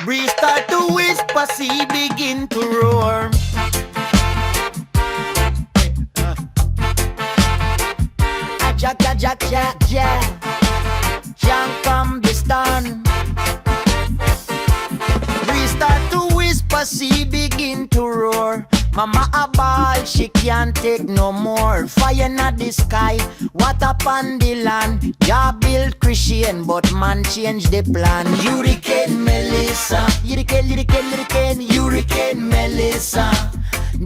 Breeze start to whisper, sea begin to roar. Jack, jack, jack, jack, jack. Can't come be stand. Breeze start to whisper, sea begin to roar. Mama a ball, she can't take no more. Fire in the sky, water upon the land. Jah build Christian, but man change the plan. Hurricane Melissa, hurricane, hurricane, hurricane, hurricane Melissa.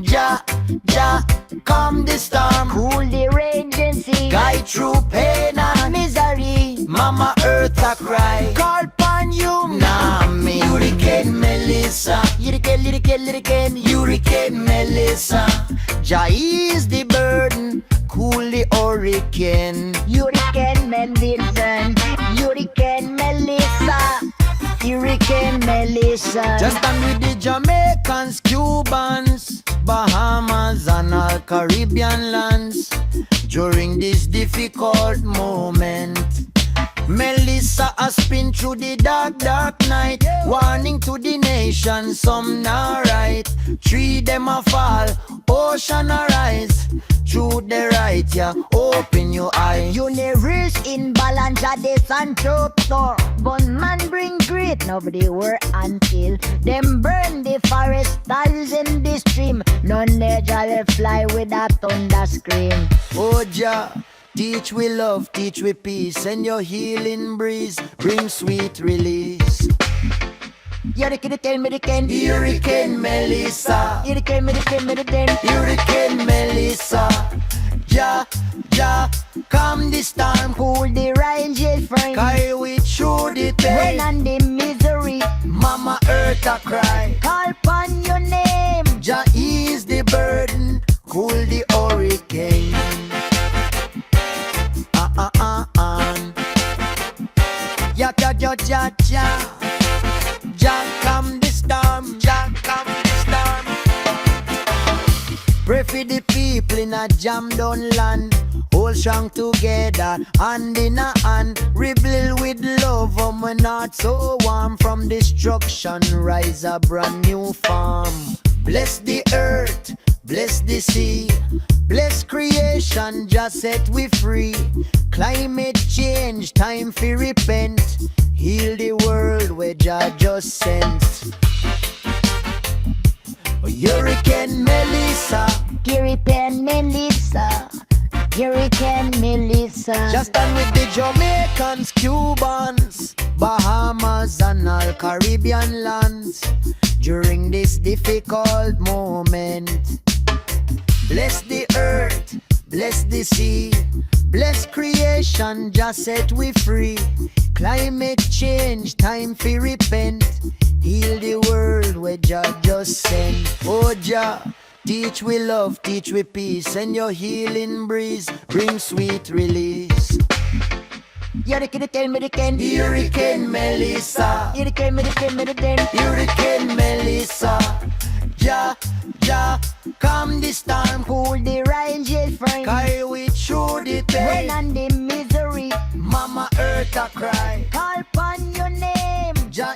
Jah, Jah, calm the storm, Cool the raging sea. guide through pain and misery. Mama Earth a cry, call upon you, nah me. Hurricane Melissa, hurricane, hurricane, hurricane, hurricane Melissa. Jah ease the burden, cool the hurricane. Hurricane Melissa, Hurricane Melissa, Hurricane Melissa. Just stand with the Jamaicans, Cubans, Bahamas and all Caribbean lands during this difficult moment. Melissa has been through the dark, dark night. Warning to the nation, some not right. Tree them a fall, ocean a rise. Through the right, yeah, open your eyes. Universe in balance at the sun store. One man bring great, nobody were until them burn the forest, stars in the stream. None legally fly with a thunder scream. Oh Jah, teach we love, teach we peace, and your healing breeze bring sweet release. Hurricane Melissa, Hurricane Melissa, Hurricane Melissa, Hurricane Melissa. Jah, Jah, calm the storm, cool the raging frame. carry we through the When pain. on the misery, Mama Earth a cry, call upon your name. Jah ease the burden, cool the hurricane. Ya, ya, ya, ya, ya. Jah calm the storm, Jah calm the storm. Pray for the people in a jam down land. Hold strong together, hand in a hand. Rebuild with love, we're not so warm. From destruction, rise a brand new farm. Bless the earth, bless the sea. Bless creation, just set we free. Climate change, time for repent. Heal the world where Jah just sent. Hurricane Melissa, Hurricane Melissa, Hurricane Melissa. just stand with the Jamaicans, Cubans, Bahamas and all Caribbean lands during this difficult moment. Bless the earth, bless the sea, bless creation, just set we free. Climate change, time for repent. Heal the world where Jah just sent. Oh Jah, teach we love, teach we peace, and your healing breeze bring sweet release. Hurricane Melissa, Hurricane Melissa, Hurricane Melissa, Hurricane Melissa. Jah, Jah, calm the storm, cool the raging frame. carry we through the When pain. on the misery, Mama Earth a cry, call upon your name. Jah